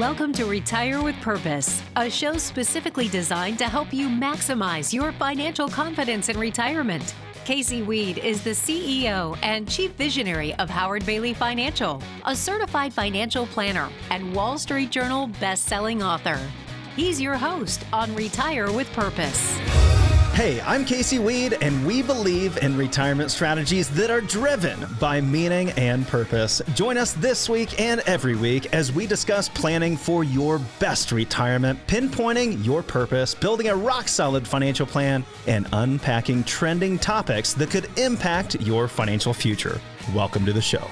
Welcome to Retire with Purpose, a show specifically designed to help you maximize your financial confidence in retirement. Casey Weed is the CEO and Chief Visionary of Howard Bailey Financial, a certified financial planner and Wall Street Journal best-selling author. He's your host on Retire with Purpose. Hey, I'm Casey Weed, and we believe in retirement strategies that are driven by meaning and purpose. Join us this week and every week as we discuss planning for your best retirement, pinpointing your purpose, building a rock-solid financial plan, and unpacking trending topics that could impact your financial future. Welcome to the show.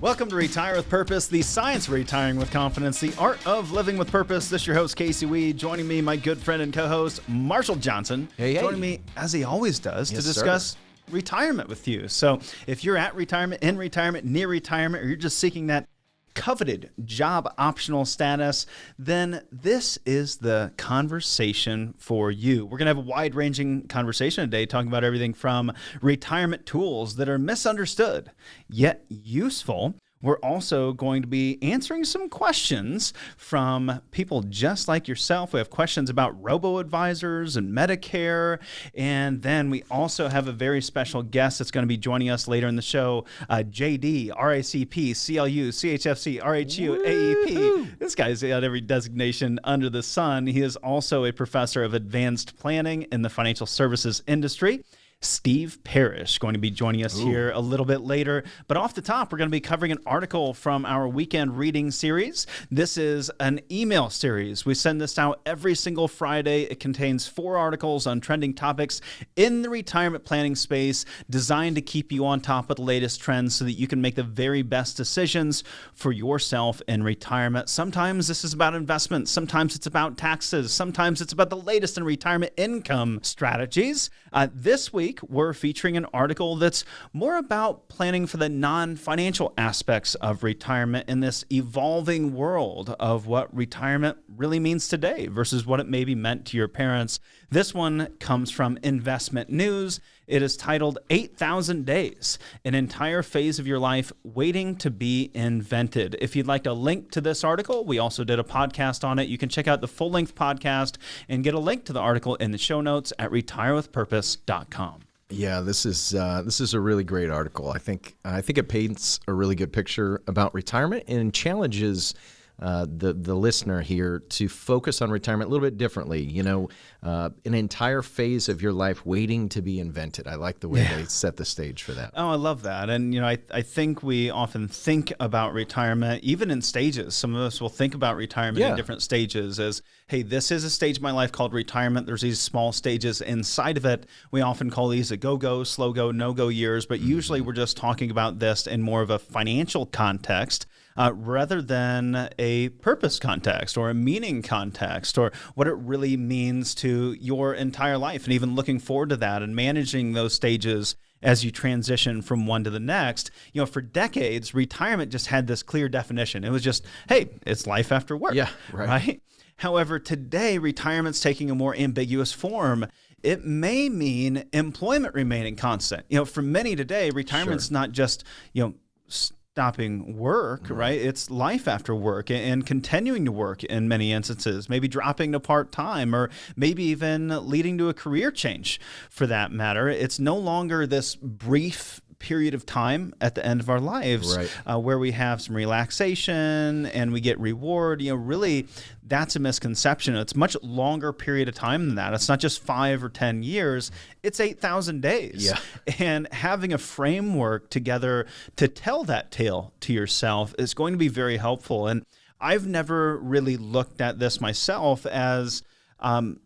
Welcome to Retire with Purpose, the science of retiring with confidence, the art of living with purpose. This is your host, Casey Weed. Joining me, my good friend and co-host, Marshall Johnson. Hey. Joining me, as he always does, to discuss retirement with you. So if you're at retirement, in retirement, near retirement, or you're just seeking that coveted job optional status, then this is the conversation for you. We're going to have a wide-ranging conversation today talking about everything from retirement tools that are misunderstood yet useful. We're also going to be answering some questions from people just like yourself. We have questions about Robo advisors and Medicare. And then we also have a very special guest that's going to be joining us later in the show, JD, RACP, CLU, CHFC, RHU, AEP. This guy's got every designation under the sun. He is also a professor of advanced planning in the financial services industry. Steve Parrish going to be joining us here a little bit later. But off the top, we're going to be covering an article from our weekend reading series. This is an email series. We send this out every single Friday. It contains 4 articles on trending topics in the retirement planning space, designed to keep you on top of the latest trends so that you can make the very best decisions for yourself in retirement. Sometimes this is about investments. Sometimes it's about taxes. Sometimes it's about the latest in retirement income strategies. This week, we're featuring an article that's more about planning for the non-financial aspects of retirement in this evolving world of what retirement really means today versus what it maybe meant to your parents. This one comes from Investment News. It is titled 8,000 Days, an entire phase of your life waiting to be invented. If you'd like a link to this article, we also did a podcast on it. You can check out the full-length podcast and get a link to the article in the show notes at retirewithpurpose.com. Yeah, this is a really great article. I think it paints a really good picture about retirement and challenges the listener here to focus on retirement a little bit differently. You know, an entire phase of your life waiting to be invented. I like the way they set the stage for that. Oh, I love that. And, you know, I think we often think about retirement, even in stages. Some of us will think about retirement in different stages as, hey, this is a stage of my life called retirement. There's these small stages inside of it. We often call these a go-go, slow-go, no-go years, but usually we're just talking about this in more of a financial context. Rather than a purpose context or a meaning context or what it really means to your entire life, and even looking forward to that and managing those stages as you transition from one to the next. You know, for decades, retirement just had this clear definition. It was just, hey, it's life after work. Yeah, right? However, today, retirement's taking a more ambiguous form. It may mean employment remaining constant. You know, for many today, retirement's not just, you know, stopping work, right? It's life after work and continuing to work in many instances, maybe dropping to part-time or maybe even leading to a career change for that matter. It's no longer this brief period of time at the end of our lives where we have some relaxation and we get reward. You know, really, that's a misconception. It's a much longer period of time than that. It's not just 5 or 10 years. It's 8,000 days. Yeah. And having a framework together to tell that tale to yourself is going to be very helpful. And I've never really looked at this myself as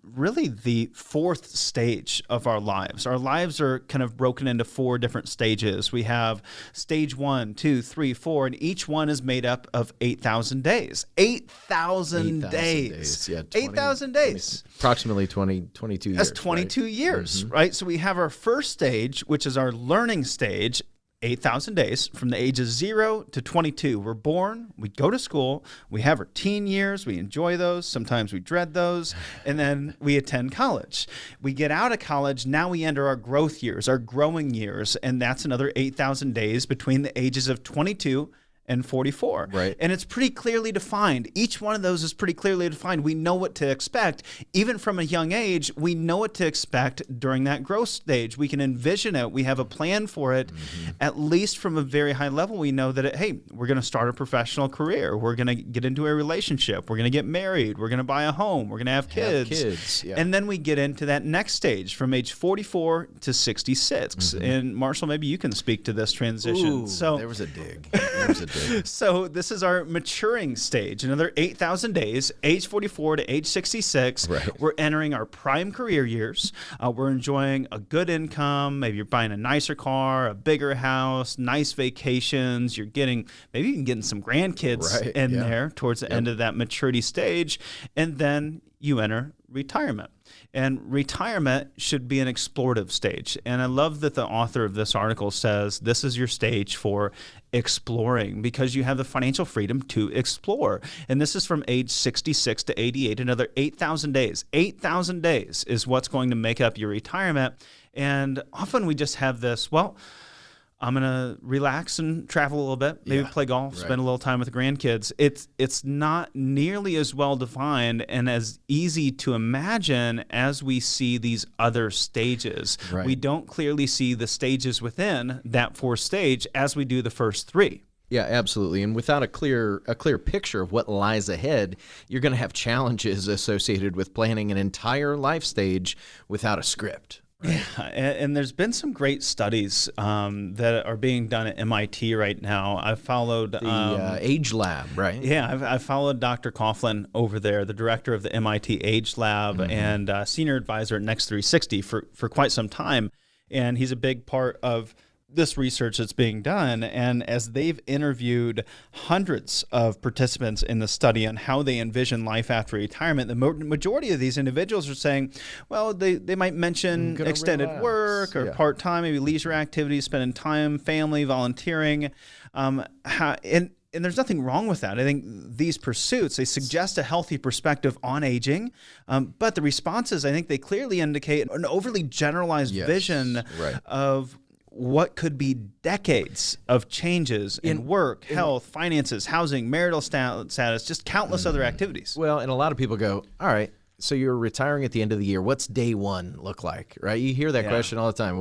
really the 4th stage of our lives. Our lives are kind of broken into 4 different stages. We have stage 1, 2, 3, 4, and each one is made up of 8,000 days. 8,000 days. Yeah, 8,000 days. Approximately 22 years. That's 22 years, right? So we have our first stage, which is our learning stage, 8,000 days from the ages 0 to 22. We're born, we go to school, we have our teen years, we enjoy those, sometimes we dread those, and then we attend college. We get out of college, now we enter our growth years, our growing years, and that's another 8,000 days between the ages of 22 and 44. Right. And it's pretty clearly defined. Each one of those is pretty clearly defined. We know what to expect. Even from a young age, we know what to expect during that growth stage. We can envision it. We have a plan for it. At least from a very high level, we know that, hey, we're going to start a professional career. We're going to get into a relationship. We're going to get married. We're going to buy a home. We're going to have kids. Yeah. And then we get into that next stage from age 44 to 66. And Marshall, maybe you can speak to this transition. Ooh, there was a dig. So this is our maturing stage. Another 8,000 days, age 44 to age 66. Right. We're entering our prime career years. We're enjoying a good income. Maybe you're buying a nicer car, a bigger house, nice vacations. You're getting, maybe even getting some grandkids in there towards the end of that maturity stage. And then you enter retirement. And retirement should be an explorative stage. And I love that the author of this article says this is your stage for exploring because you have the financial freedom to explore. And this is from age 66 to 88, another 8,000 days. 8,000 days is what's going to make up your retirement. And often we just have this, well, I'm going to relax and travel a little bit, maybe play golf, spend a little time with the grandkids. It's not nearly as well defined and as easy to imagine as we see these other stages. Right. We don't clearly see the stages within that fourth stage as we do the first three. Yeah, absolutely. And without a clear picture of what lies ahead, you're going to have challenges associated with planning an entire life stage without a script. Right. Yeah, and there's been some great studies that are being done at MIT right now. I've followed the Age Lab, right? Yeah, I've followed Dr. Coughlin over there, the director of the MIT Age Lab and senior advisor at Next 360 for quite some time, and he's a big part of this research that's being done. And as they've interviewed hundreds of participants in the study on how they envision life after retirement, the majority of these individuals are saying, well, they might mention extended work or part-time, maybe leisure activities, spending time, family, volunteering. And there's nothing wrong with that. I think these pursuits, they suggest a healthy perspective on aging, but the responses, I think they clearly indicate an overly generalized vision of what could be decades of changes in work, health, finances, housing, marital status, just countless other activities. Well, and a lot of people go, all right, so you're retiring at the end of the year. What's day one look like, right? You hear that question all the time.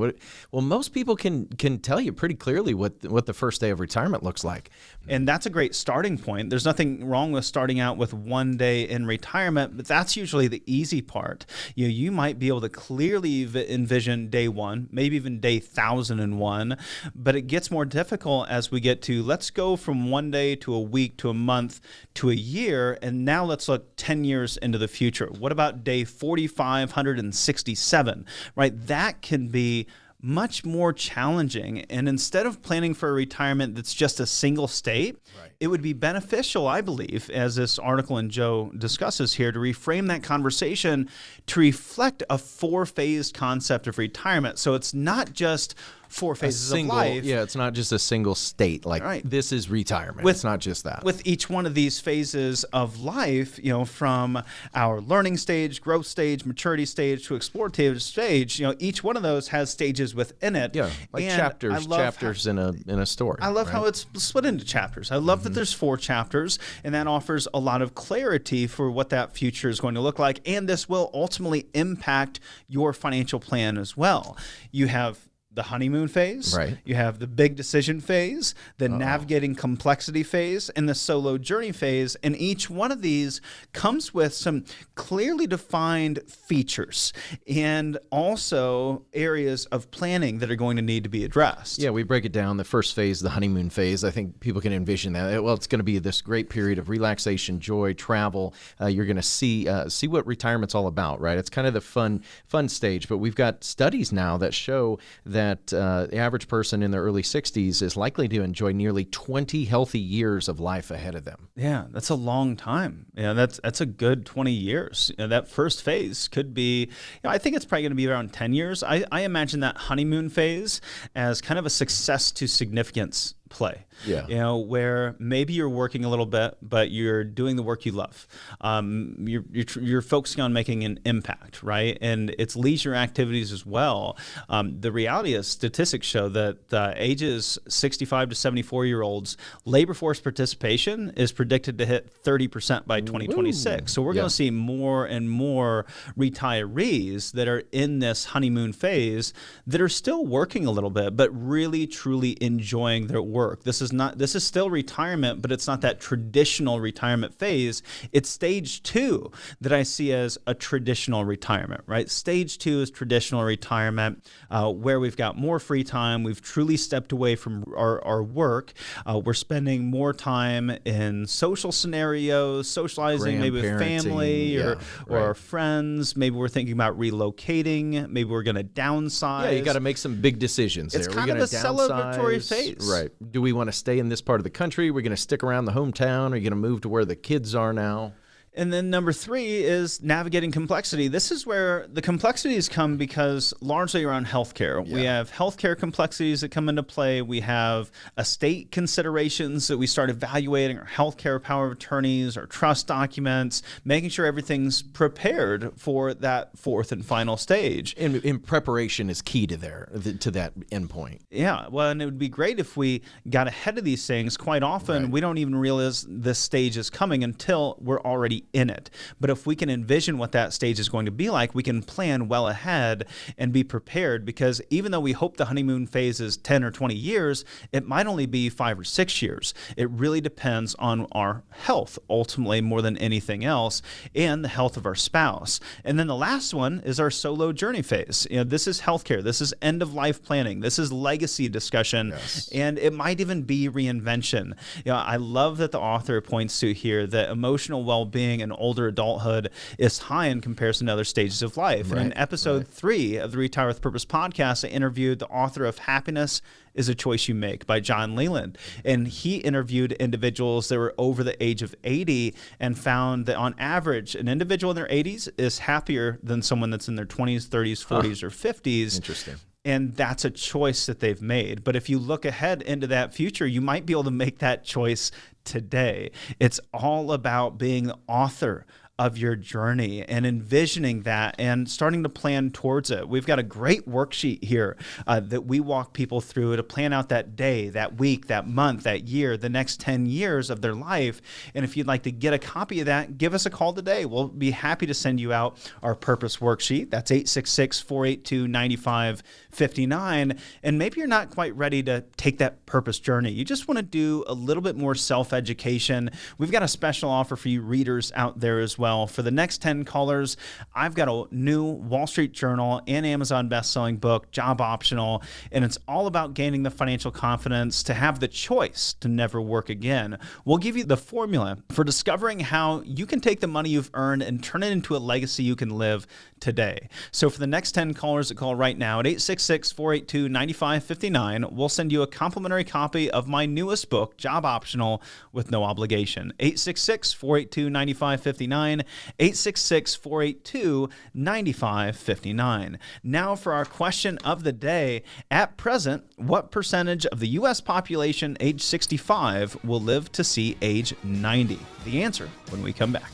Well, most people can tell you pretty clearly what the first day of retirement looks like. And that's a great starting point. There's nothing wrong with starting out with one day in retirement, but that's usually the easy part. You might be able to clearly envision day one, maybe even day 1,001, but it gets more difficult as we get to, let's go from one day to a week to a month to a year, and now let's look 10 years into the future. What about day 4,567, right? That can be much more challenging. And instead of planning for a retirement that's just a single state, it would be beneficial, I believe, as this article and Joe discusses here, to reframe that conversation to reflect a four-phased concept of retirement. So it's not just four phases of life. Yeah, it's not just a single state. Like this is retirement. It's not just that. With each one of these phases of life, from our learning stage, growth stage, maturity stage to explorative stage, each one of those has stages within it. Yeah, like chapters in a story. I love how it's split into chapters. I love that there's 4 chapters, and that offers a lot of clarity for what that future is going to look like. And this will ultimately impact your financial plan as well. You have the honeymoon phase, you have the big decision phase, the navigating complexity phase, and the solo journey phase. And each one of these comes with some clearly defined features and also areas of planning that are going to need to be addressed. Yeah, we break it down. The first phase, the honeymoon phase, I think people can envision that. Well, it's going to be this great period of relaxation, joy, travel. You're going to see what retirement's all about, right? It's kind of the fun stage. But we've got studies now that show that the average person in their early 60s is likely to enjoy nearly 20 healthy years of life ahead of them. Yeah, that's a long time. That's a good 20 years. That first phase could be, I think it's probably going to be around 10 years. I imagine that honeymoon phase as kind of a success to significance play. Yeah. You know, where maybe you're working a little bit, but you're doing the work you love. You're focusing on making an impact, right? And it's leisure activities as well. The reality is statistics show that ages 65 to 74-year-olds, labor force participation is predicted to hit 30% by 2026. So we're going to see more and more retirees that are in this honeymoon phase that are still working a little bit, but really, truly enjoying their work. This is still retirement, but it's not that traditional retirement phase. It's stage 2 that I see as a traditional retirement, right? Stage 2 is traditional retirement, where we've got more free time. We've truly stepped away from our work. We're spending more time in social scenarios, socializing maybe with family or our friends. Maybe we're thinking about relocating. Maybe we're going to downsize. Yeah, you got to make some big decisions there. It's kind of a celebratory phase. Right. Do we want to stay in this part of the country? We're going to stick around the hometown? Are you going to move to where the kids are now? And then number 3 is navigating complexity. This is where the complexities come because largely around healthcare. Yeah. We have healthcare complexities that come into play. We have estate considerations that we start evaluating, our healthcare power of attorneys, our trust documents, making sure everything's prepared for that 4th and final stage. And preparation is key to that endpoint. Yeah, well, and it would be great if we got ahead of these things. Quite often, we don't even realize this stage is coming until we're already in it. But if we can envision what that stage is going to be like, we can plan well ahead and be prepared, because even though we hope the honeymoon phase is 10 or 20 years, it might only be 5 or 6 years. It really depends on our health, ultimately, more than anything else, and the health of our spouse. And then the last one is our solo journey phase. You know, this is healthcare. This is end-of-life planning. This is legacy discussion, and it might even be reinvention. You know, I love that the author points to here that emotional well-being in older adulthood is high in comparison to other stages of life. And in episode 3 of the Retire with Purpose podcast, I interviewed the author of Happiness is a Choice You Make by John Leland. And he interviewed individuals that were over the age of 80 and found that on average, an individual in their 80s is happier than someone that's in their 20s, 30s, 40s, or 50s. Interesting. And that's a choice that they've made. But if you look ahead into that future, you might be able to make that choice today. It's all about being the author of your journey and envisioning that and starting to plan towards it. We've got a great worksheet here that we walk people through to plan out that day, that week, that month, that year, the next 10 years of their life. And if you'd like to get a copy of that, give us a call today. We'll be happy to send you out our purpose worksheet. That's 866-482-9559. And maybe you're not quite ready to take that purpose journey. You just want to do a little bit more self-education. We've got a special offer for you readers out there as well. For the next 10 callers, I've got a new Wall Street Journal and Amazon best-selling book, Job Optional, and it's all about gaining the financial confidence to have the choice to never work again. We'll give you the formula for discovering how you can take the money you've earned and turn it into a legacy you can live today. So for the next 10 callers that call right now at 866-482-9559, we'll send you a complimentary copy of my newest book, Job Optional, with no obligation. 866-482-9559. 866-482-9559. Now for our question of the day. At present, what percentage of the U.S. population age 65 will live to see age 90? The answer when we come back.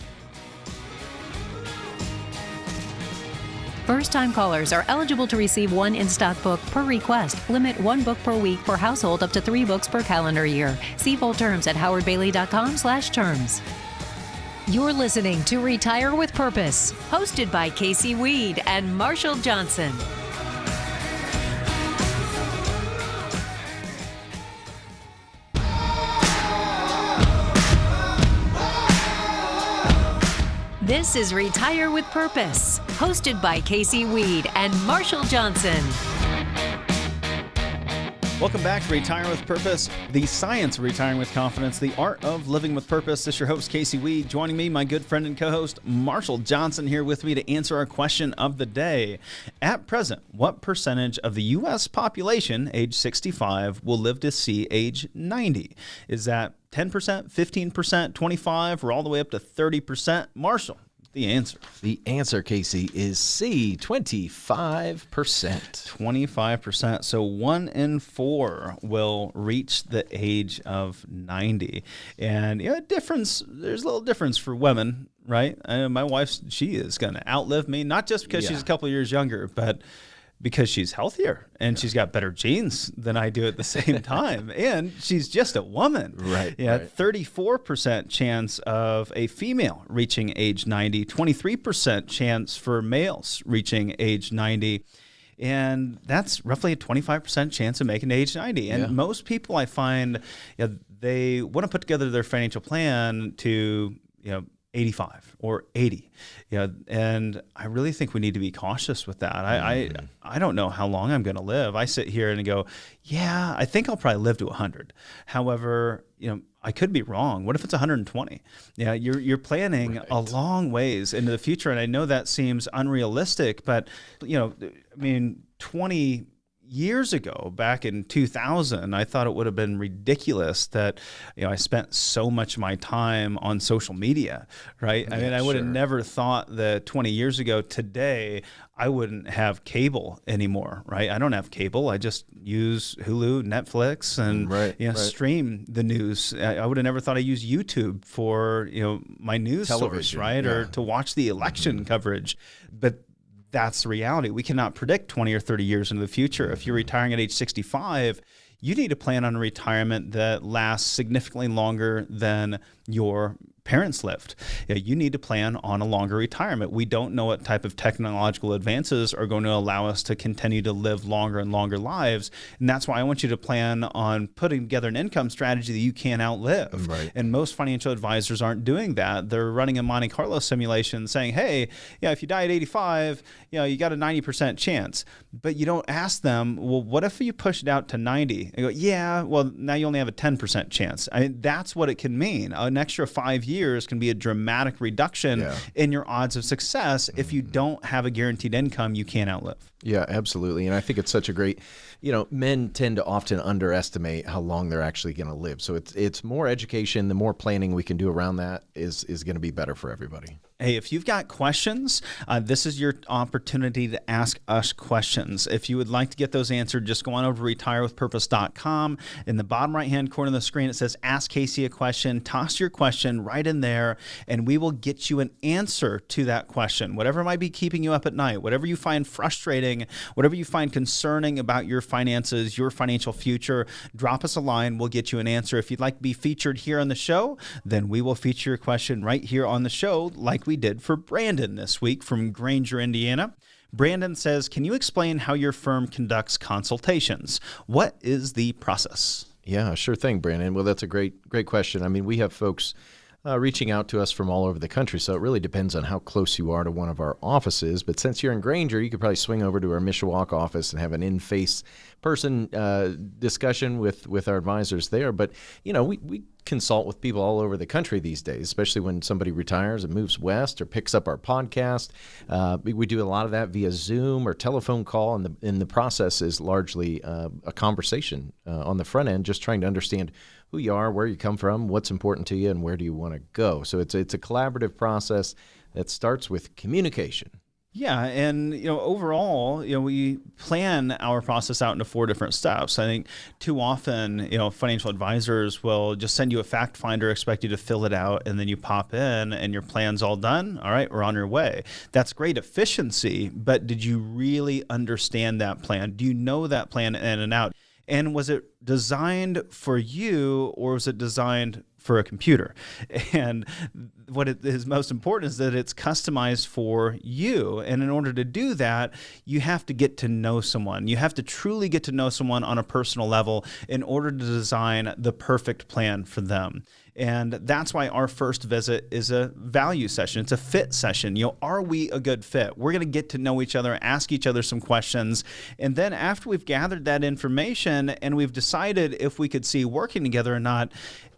First-time callers are eligible to receive one in-stock book per request. Limit 1 book per week per household, up to 3 books per calendar year. See full terms at howardbailey.com/terms. You're listening to Retire with Purpose, hosted by Casey Weed and Marshall Johnson. This is Retire with Purpose, hosted by Casey Weed and Marshall Johnson. Welcome back to Retire with Purpose, the science of retiring with confidence, the art of living with purpose. This is your host, Casey Weed. Joining me, my good friend and co-host, Marshall Johnson, here with me to answer our question of the day. At present, what percentage of the U.S. population, age 65, will live to see age 90? Is that 10%, 15%, 25%, or all the way up to 30%? Marshall, the answer? The answer, Casey, is C, 25%. 25%. So 1 in 4 will reach the age of 90. And there's a little difference for women, right? My wife, she is going to outlive me, not just because she's a couple of years younger, but because she's healthier and she's got better genes than I do at the same time. And she's just a woman. Right. Yeah. Right. 34% chance of a female reaching age 90, 23% chance for males reaching age 90. And that's roughly a 25% chance of making age 90. And most people I find, they want to put together their financial plan to, 85 or 80. And I really think we need to be cautious with that. I don't know how long I'm going to live. I sit here and go, I think I'll probably live to 100. However, I could be wrong. What if it's 120? Yeah, you're planning a long ways into the future, and I know that seems unrealistic, but 20 years ago, back in 2000, I thought it would have been ridiculous that, I spent so much of my time on social media, right? I would have never thought that 20 years ago today, I wouldn't have cable anymore, right? I don't have cable. I just use Hulu, Netflix, and stream the news. I would have never thought I'd use YouTube for, my news television, source, right? Or to watch the election coverage. But that's the reality. We cannot predict 20 or 30 years into the future. If you're retiring at age 65, you need to plan on a retirement that lasts significantly longer than your parents lived. You need to plan on a longer retirement. We don't know what type of technological advances are going to allow us to continue to live longer and longer lives. And that's why I want you to plan on putting together an income strategy that you can't outlive. Right. And most financial advisors aren't doing that. They're running a Monte Carlo simulation saying, hey, if you die at 85, you got a 90% chance. But you don't ask them, well, what if you push it out to 90? They go, well, now you only have a 10% chance. That's what it can mean. An extra 5 years can be a dramatic reduction in your odds of success if you don't have a guaranteed income you can't outlive. Yeah, absolutely. And I think it's such a great, men tend to often underestimate how long they're actually going to live. So it's more education. The more planning we can do around that is going to be better for everybody. Hey, if you've got questions, this is your opportunity to ask us questions. If you would like to get those answered, just go on over to retirewithpurpose.com. In the bottom right-hand corner of the screen, it says Ask Casey a Question. Toss your question right in there, and we will get you an answer to that question. Whatever might be keeping you up at night, whatever you find frustrating, whatever you find concerning about your finances, your financial future, drop us a line. We'll get you an answer. If you'd like to be featured here on the show, then we will feature your question right here on the show, like we did for Brandon this week from Granger, Indiana. Brandon says, can you explain how your firm conducts consultations? What is the process? Yeah, sure thing, Brandon. Well, that's a great question. We have folks reaching out to us from all over the country, so it really depends on how close you are to one of our offices. But since you're in Granger, you could probably swing over to our Mishawaka office and have an in-face person discussion with our advisors there. But, we consult with people all over the country these days, especially when somebody retires and moves west or picks up our podcast. We do a lot of that via Zoom or telephone call, and the process is largely a conversation on the front end, just trying to understand who you are, where you come from, what's important to you, and where do you want to go. So it's a collaborative process that starts with communication. Yeah, and overall, we plan our process out into 4 different steps. I think too often, financial advisors will just send you a fact finder, expect you to fill it out, and then you pop in and your plan's all done. All right, we're on your way. That's great efficiency, but did you really understand that plan? Do you know that plan in and out? And was it designed for you, or was it designed for a computer? And what is most important is that it's customized for you. And in order to do that, you have to get to know someone. You have to truly get to know someone on a personal level in order to design the perfect plan for them. And that's why our first visit is a value session. It's a fit session. Are we a good fit? We're going to get to know each other, ask each other some questions. And then after we've gathered that information and we've decided if we could see working together or not,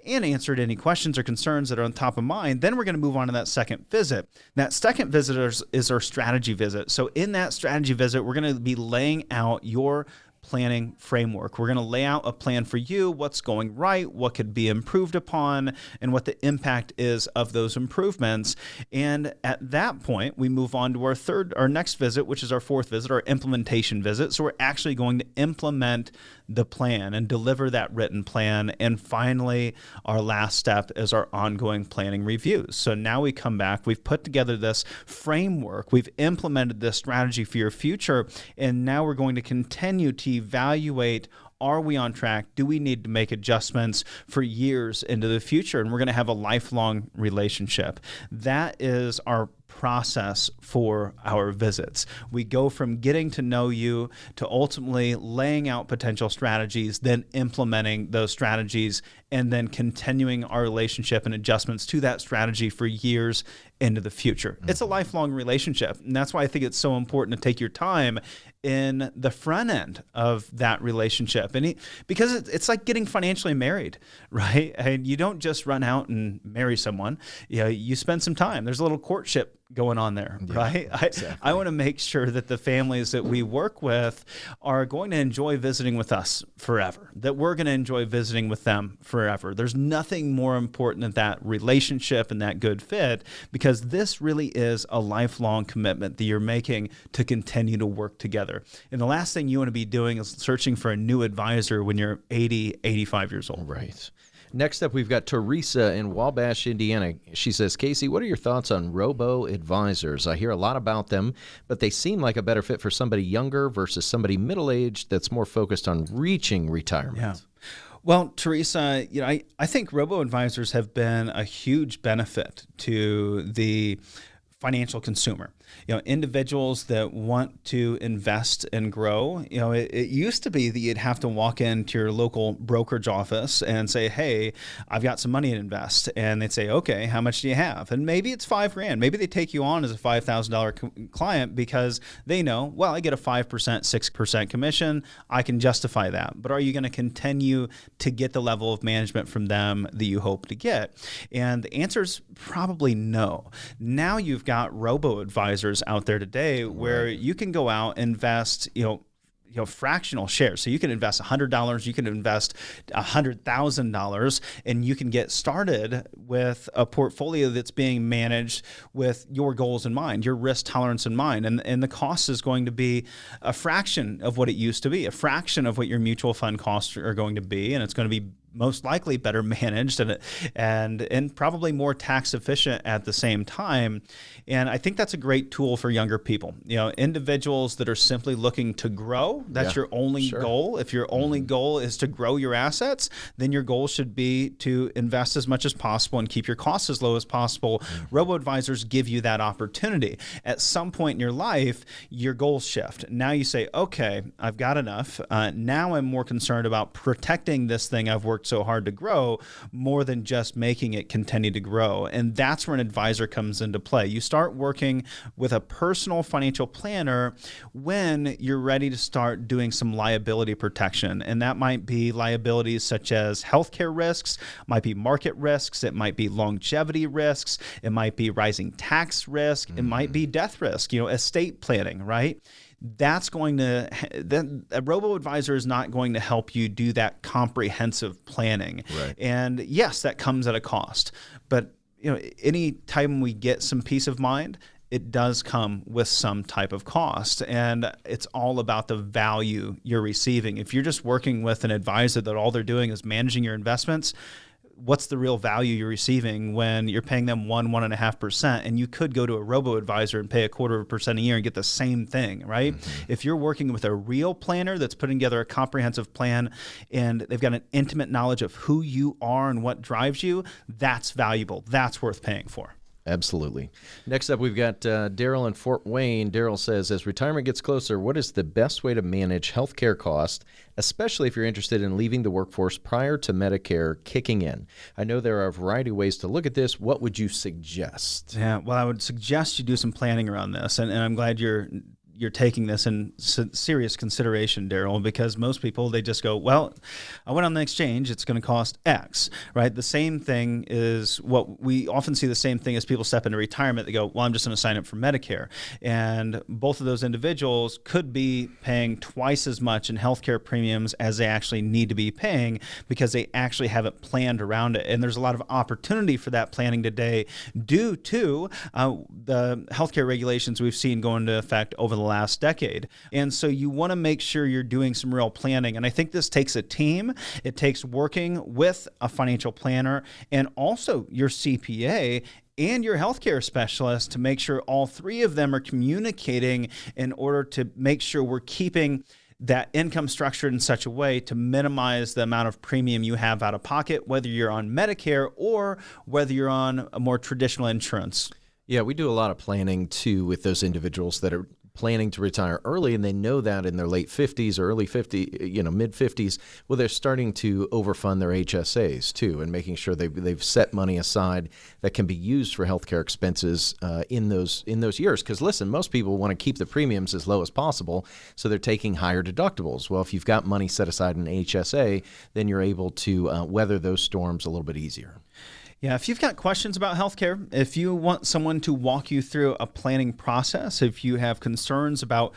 and answered any questions or concerns that are on top of mind, then we're going to move on to that second visit. That second visit is our strategy visit. So in that strategy visit, we're going to be laying out your planning framework. We're going to lay out a plan for you, what's going right, what could be improved upon, and what the impact is of those improvements. And at that point, we move on to our next visit, which is our fourth visit, our implementation visit. So we're actually going to implement the plan and deliver that written plan. And finally, our last step is our ongoing planning reviews. So now we come back, we've put together this framework, we've implemented this strategy for your future, and now we're going to continue to evaluate, are we on track? Do we need to make adjustments for years into the future? And we're going to have a lifelong relationship. That is our process for our visits. We go from getting to know you to ultimately laying out potential strategies, then implementing those strategies, and then continuing our relationship and adjustments to that strategy for years into the future. Mm-hmm. It's a lifelong relationship. And that's why I think it's so important to take your time in the front end of that relationship. And because it's like getting financially married, right? And you don't just run out and marry someone. You spend some time. There's a little courtship going on there, right? Exactly. I want to make sure that the families that we work with are going to enjoy visiting with us forever, that we're going to enjoy visiting with them forever. There's nothing more important than that relationship and that good fit, because this really is a lifelong commitment that you're making to continue to work together. And the last thing you want to be doing is searching for a new advisor when you're 80, 85 years old. Right. Next up, we've got Teresa in Wabash, Indiana. She says, Casey, what are your thoughts on Robo advisors? I hear a lot about them, but they seem like a better fit for somebody younger versus somebody middle-aged that's more focused on reaching retirement. Yeah. Well, Teresa, I think Robo advisors have been a huge benefit to the financial consumer. Individuals that want to invest and grow, it used to be that you'd have to walk into your local brokerage office and say, hey, I've got some money to invest. And they'd say, okay, how much do you have? And maybe it's $5,000. Maybe they take you on as a $5,000 client because they know, well, I get a 5%, 6% commission. I can justify that. But are you going to continue to get the level of management from them that you hope to get? And the answer is probably no. Now you've got robo advisors out there today where you can go out and invest, fractional shares. So you can invest $100, you can invest $100,000, and you can get started with a portfolio that's being managed with your goals in mind, your risk tolerance in mind. And the cost is going to be a fraction of what it used to be, a fraction of what your mutual fund costs are going to be. And it's going to be most likely better managed and probably more tax efficient at the same time. And I think that's a great tool for younger people. Individuals that are simply looking to grow, that's your only goal. If your only goal is to grow your assets, then your goal should be to invest as much as possible and keep your costs as low as possible. Robo-advisors give you that opportunity. At some point in your life, your goals shift. Now you say, okay, I've got enough. Now I'm more concerned about protecting this thing I've worked so hard to grow more than just making it continue to grow. And that's where an advisor comes into play. You start working with a personal financial planner when you're ready to start doing some liability protection. And that might be liabilities such as healthcare risks, might be market risks, it might be longevity risks, it might be rising tax risk, it might be death risk, estate planning, right? A robo-advisor is not going to help you do that comprehensive planning. Right. And yes, that comes at a cost. But any time we get some peace of mind, it does come with some type of cost. And it's all about the value you're receiving. If you're just working with an advisor that all they're doing is managing your investments, what's the real value you're receiving when you're paying them 1.5%, and you could go to a robo-advisor and pay 0.25% a year and get the same thing, right? If you're working with a real planner that's putting together a comprehensive plan and they've got an intimate knowledge of who you are and what drives you, that's valuable. That's worth paying for. Absolutely. Next up, we've got Daryl in Fort Wayne. Daryl says, as retirement gets closer, what is the best way to manage healthcare costs, especially if you're interested in leaving the workforce prior to Medicare kicking in? I know there are a variety of ways to look at this. What would you suggest? Yeah, well, I would suggest you do some planning around this, and I'm glad you're you're taking this in serious consideration, Daryl, because most people, they just go, well, I went on the exchange, it's going to cost X, right? The same thing is what we often see, the same thing as people step into retirement. They go, well, I'm just going to sign up for Medicare. And both of those individuals could be paying twice as much in healthcare premiums as they actually need to be paying because they actually haven't planned around it. And there's a lot of opportunity for that planning today due to the healthcare regulations we've seen go into effect over the last decade. And so you want to make sure you're doing some real planning. And I think this takes a team. It takes working with a financial planner and also your CPA and your healthcare specialist to make sure all three of them are communicating in order to make sure we're keeping that income structured in such a way to minimize the amount of premium you have out of pocket, whether you're on Medicare or whether you're on a more traditional insurance. Yeah, we do a lot of planning too with those individuals that are planning to retire early, and they know that in their late 50s or early 50s, mid 50s, well, they're starting to overfund their HSAs too, and making sure they've set money aside that can be used for healthcare expenses in those years. Because listen, most people want to keep the premiums as low as possible, so they're taking higher deductibles. Well, if you've got money set aside in HSA, then you're able to weather those storms a little bit easier. Yeah, if you've got questions about healthcare, if you want someone to walk you through a planning process, if you have concerns about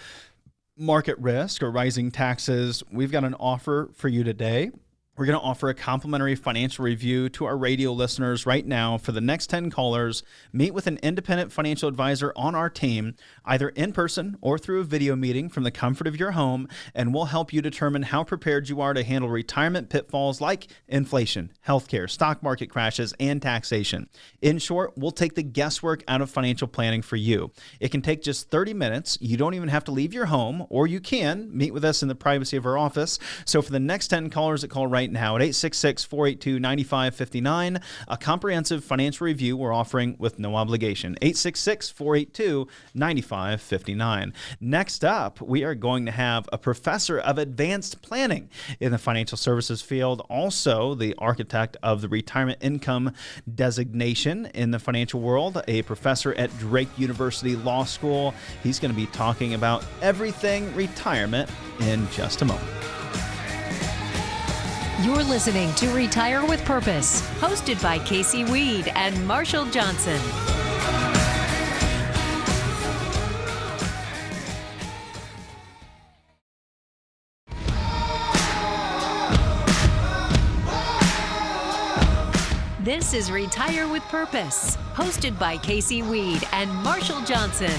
market risk or rising taxes, we've got an offer for you today. We're going to offer a complimentary financial review to our radio listeners right now. For the next 10 callers, meet with an independent financial advisor on our team, either in person or through a video meeting from the comfort of your home, and we'll help you determine how prepared you are to handle retirement pitfalls like inflation, healthcare, stock market crashes, and taxation. In short, we'll take the guesswork out of financial planning for you. It can take just 30 minutes. You don't even have to leave your home, or you can meet with us in the privacy of our office. So for the next 10 callers that call right now at 866-482-9559, a comprehensive financial review we're offering with no obligation. 866-482-9559. Next up, we are going to have a professor of advanced planning in the financial services field, also the architect of the retirement income designation in the financial world, a professor at Drake University Law School. He's going to be talking about everything retirement in just a moment. You're listening to Retire with Purpose, hosted by Casey Weed and Marshall Johnson. This is Retire with Purpose, hosted by Casey Weed and Marshall Johnson.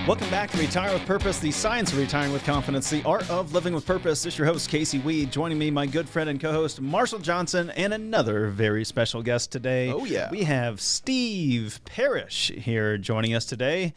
Welcome back to Retire with Purpose, the science of retiring with confidence, the art of living with purpose. This is your host, Casey Weed. Joining me, my good friend and co-host, Marshall Johnson, and another very special guest today. Oh, yeah. We have Steve Parrish here joining us today.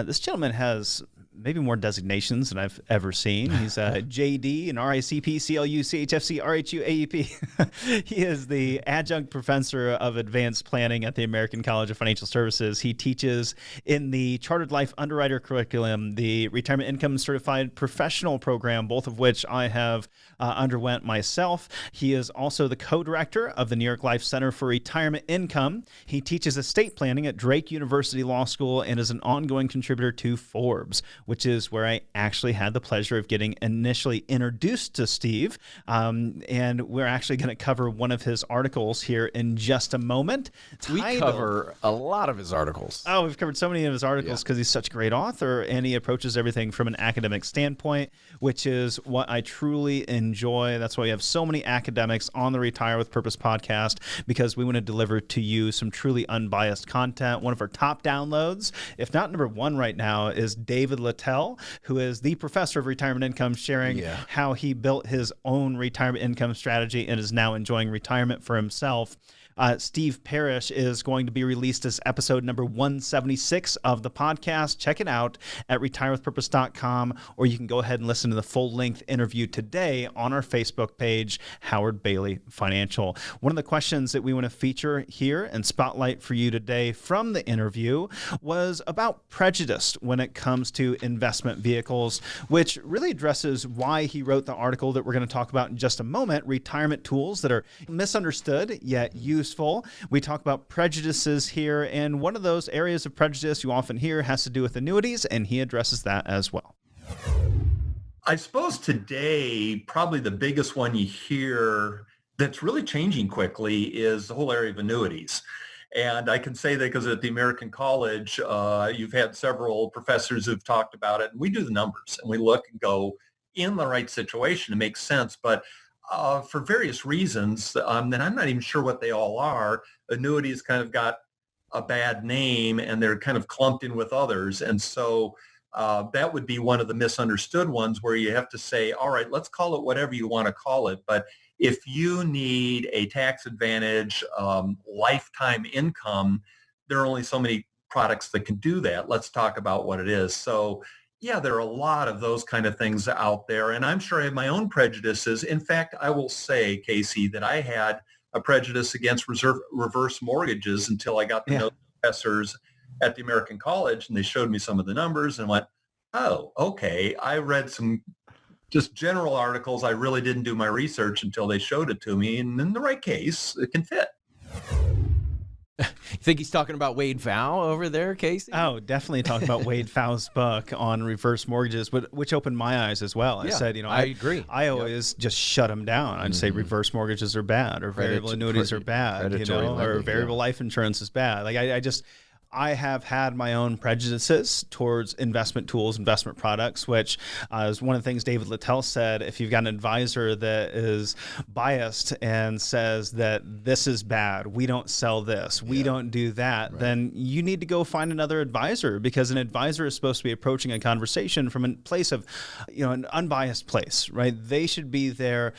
This gentleman has maybe more designations than I've ever seen. He's a JD, an RICP, CLU, CHFC, RHU, AEP. He is the adjunct professor of advanced planning at the American College of Financial Services. He teaches in the Chartered Life Underwriter curriculum, the Retirement Income Certified Professional program, both of which I have underwent myself. He is also the co-director of the New York Life Center for Retirement Income. He teaches estate planning at Drake University Law School and is an ongoing contributor to Forbes, which is where I actually had the pleasure of getting initially introduced to Steve. And we're actually going to cover one of his articles here in just a moment. We cover a lot of his articles. Oh, we've covered so many of his articles because he's such a great author, and he approaches everything from an academic standpoint, which is what I truly enjoy. That's why we have so many academics on the Retire with Purpose podcast, because we want to deliver to you some truly unbiased content. One of our top downloads, if not number one right now, is David Littell, who is the professor of retirement income, sharing how he built his own retirement income strategy and is now enjoying retirement for himself. Steve Parrish is going to be released as episode number 176 of the podcast. Check it out at retirewithpurpose.com, or you can go ahead and listen to the full-length interview today on our Facebook page, Howard Bailey Financial. One of the questions that we want to feature here and spotlight for you today from the interview was about prejudice when it comes to investment vehicles, which really addresses why he wrote the article that we're going to talk about in just a moment, retirement tools that are misunderstood yet used useful. We talk about prejudices here, and one of those areas of prejudice you often hear has to do with annuities, and he addresses that as well. I suppose today, probably the biggest one you hear that's really changing quickly is the whole area of annuities. And I can say that because at the American College, you've had several professors who've talked about it. And we do the numbers and we look and go, in the right situation, it makes sense. But for various reasons, and I'm not even sure what they all are, annuities kind of got a bad name and they're kind of clumped in with others. And so that would be one of the misunderstood ones where you have to say, all right, let's call it whatever you want to call it. But if you need a tax advantage lifetime income, there are only so many products that can do that. Let's talk about what it is. So yeah, there are a lot of those kind of things out there. And I'm sure I have my own prejudices. In fact, I will say, Casey, that I had a prejudice against reverse mortgages until I got to know the professors at the American College, and they showed me some of the numbers and went, oh, okay. I read some just general articles. I really didn't do my research until they showed it to me. And in the right case, it can fit. You think he's talking about Wade Pfau over there, Casey? Oh, definitely talking about Wade Pfau's book on reverse mortgages, which opened my eyes as well. I said, I agree. I always just shut them down. I'd say reverse mortgages are bad, or variable annuities are bad, or variable life insurance is bad. Like I have had my own prejudices towards investment tools, investment products, which is one of the things David Littell said. If you've got an advisor that is biased and says that this is bad, we don't sell this, we don't do that, then you need to go find another advisor, because an advisor is supposed to be approaching a conversation from a place of, an unbiased place, right? They should be there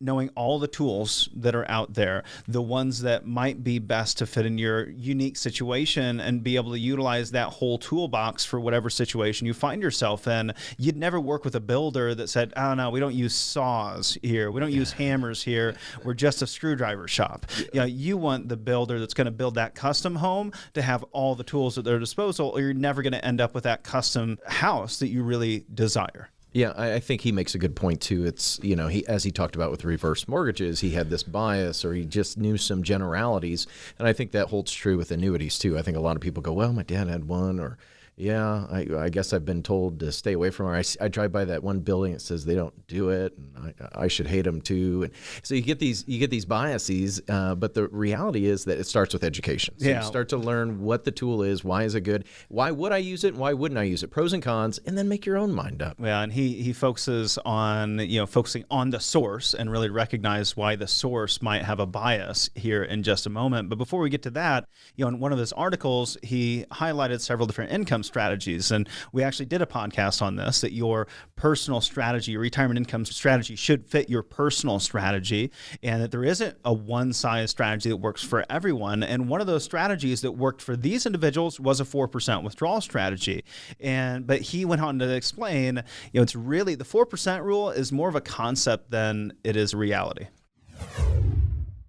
knowing all the tools that are out there, the ones that might be best to fit in your unique situation, and be able to utilize that whole toolbox for whatever situation you find yourself in. You'd never work with a builder that said, oh no, we don't use saws here, we don't use hammers here, we're just a screwdriver shop. You want the builder that's going to build that custom home to have all the tools at their disposal, or you're never going to end up with that custom house that you really desire. Yeah, I think he makes a good point too. It's, as he talked about with reverse mortgages, he had this bias, or he just knew some generalities. And I think that holds true with annuities too. I think a lot of people go, well, my dad had one, or I guess I've been told to stay away from it. I drive by that one building that says they don't do it, and I should hate them too. And so you get these biases, but the reality is that it starts with education. So you start to learn what the tool is, why is it good, why would I use it, and why wouldn't I use it, pros and cons, and then make your own mind up. Yeah, and he focuses on focusing on the source, and really recognize why the source might have a bias here in just a moment. But before we get to that, in one of his articles, he highlighted several different income strategies. And we actually did a podcast on this, that your personal strategy, your retirement income strategy, should fit your personal strategy, and that there isn't a one-size strategy that works for everyone. And one of those strategies that worked for these individuals was a 4% withdrawal strategy. But he went on to explain, it's really, the 4% rule is more of a concept than it is reality.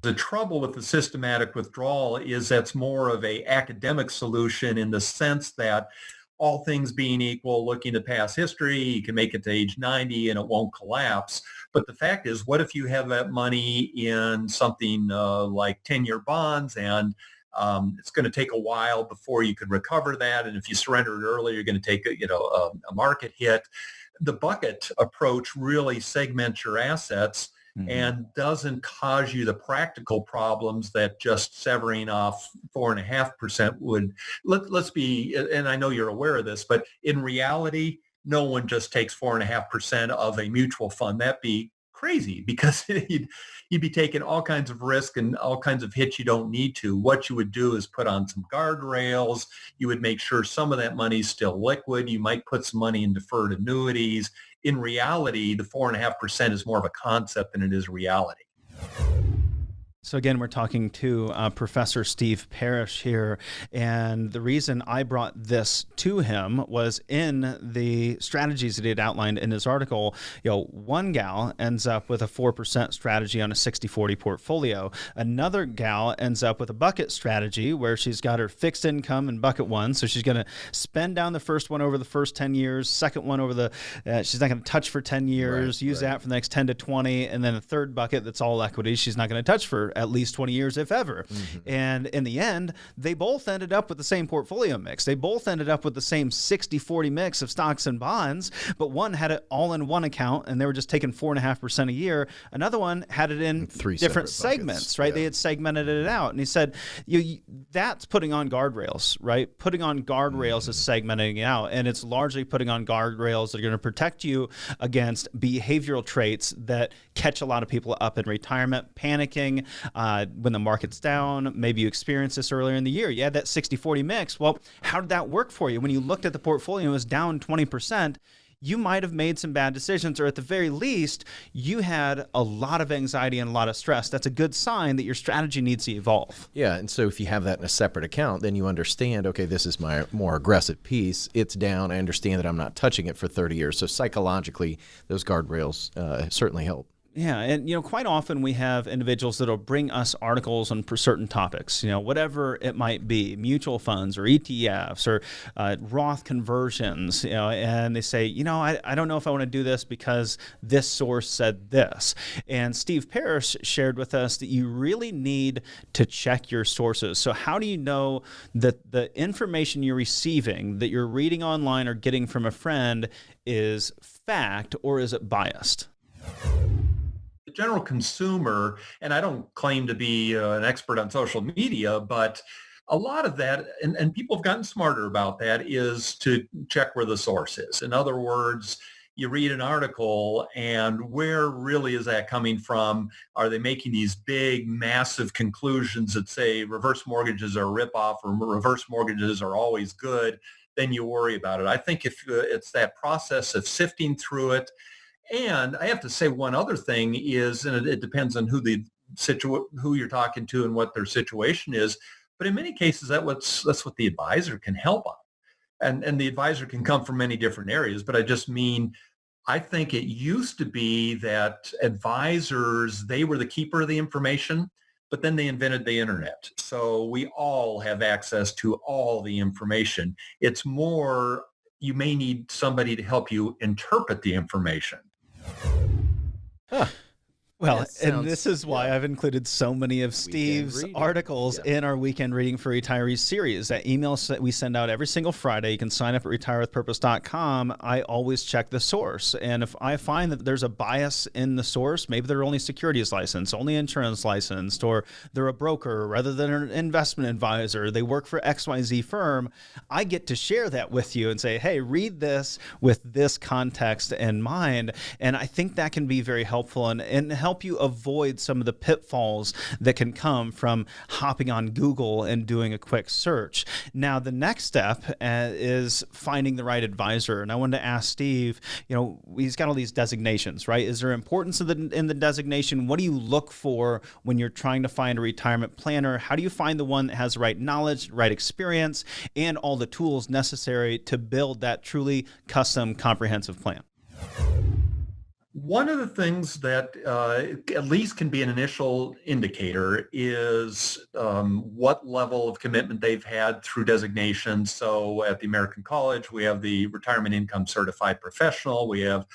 The trouble with the systematic withdrawal is that's more of an academic solution, in the sense that all things being equal, looking at past history, you can make it to age 90 and it won't collapse. But the fact is, what if you have that money in something like 10-year bonds, and it's going to take a while before you could recover that. And if you surrender it early, you're going to take a market hit. The bucket approach really segments your assets and doesn't cause you the practical problems that just severing off 4.5% would. Let's be, and I know you're aware of this, but in reality, no one just takes 4.5% of a mutual fund. That'd be crazy, because you'd be taking all kinds of risk and all kinds of hits you don't need to. What you would do is put on some guardrails. You would make sure some of that money is still liquid. You might put some money in deferred annuities. In reality, the 4.5% is more of a concept than it is reality. So again, we're talking to Professor Steve Parrish here, and the reason I brought this to him was in the strategies that he had outlined in his article. One gal ends up with a 4% strategy on a 60-40 portfolio. Another gal ends up with a bucket strategy where she's got her fixed income in bucket one, so she's going to spend down the first one over the first 10 years, second one over the, she's not going to touch for 10 years, use that for the next 10 to 20, and then a third bucket that's all equity she's not going to touch for for at least 20 years, if ever. And in the end, they both ended up with the same portfolio mix. They both ended up with the same 60-40 mix of stocks and bonds, but one had it all in one account and they were just taking 4.5% a year. Another one had it in three different separate segments, right? Yeah. They had segmented it out. And he said, that's putting on guardrails, right? Putting on guardrails is segmenting it out. And it's largely putting on guardrails that are going to protect you against behavioral traits that catch a lot of people up in retirement, panicking when the market's down. Maybe you experienced this earlier in the year. You had that 60-40 mix. Well, how did that work for you? When you looked at the portfolio, it was down 20%. You might have made some bad decisions, or at the very least, you had a lot of anxiety and a lot of stress. That's a good sign that your strategy needs to evolve. Yeah, and so if you have that in a separate account, then you understand, okay, this is my more aggressive piece. It's down. I understand that I'm not touching it for 30 years. So psychologically, those guardrails certainly help. Yeah, and quite often we have individuals that'll bring us articles on certain topics, whatever it might be, mutual funds or ETFs or Roth conversions, and they say, I don't know if I want to do this because this source said this. And Steve Parrish shared with us that you really need to check your sources. So how do you know that the information you're receiving, that you're reading online or getting from a friend is fact, or is it biased? The general consumer, and I don't claim to be an expert on social media, but a lot of that, and people have gotten smarter about that, is to check where the source is. In other words, you read an article and where really is that coming from? Are they making these big, massive conclusions that say reverse mortgages are a ripoff or reverse mortgages are always good? Then you worry about it. I think if it's that process of sifting through it. And I have to say one other thing is, and it depends on who you're talking to and what their situation is, but in many cases that's what the advisor can help on. And the advisor can come from many different areas, but I think it used to be that advisors, they were the keeper of the information, but then they invented the internet. So we all have access to all the information. It's more, you may need somebody to help you interpret the information. Huh. Well, and this is why I've included so many of Steve's articles in our Weekend Reading for Retirees series. That email we send out every single Friday. You can sign up at retirewithpurpose.com. I always check the source. And if I find that there's a bias in the source, maybe they're only securities licensed, only insurance licensed, or they're a broker rather than an investment advisor, they work for XYZ firm, I get to share that with you and say, hey, read this with this context in mind. And I think that can be very helpful and help you avoid some of the pitfalls that can come from hopping on Google and doing a quick search. Now, the next step is finding the right advisor. And I wanted to ask Steve, he's got all these designations, right? Is there importance in the designation? What do you look for when you're trying to find a retirement planner? How do you find the one that has the right knowledge, right experience, and all the tools necessary to build that truly custom, comprehensive plan? One of the things that at least can be an initial indicator is what level of commitment they've had through designation. So at the American College, we have the Retirement Income Certified Professional. We have,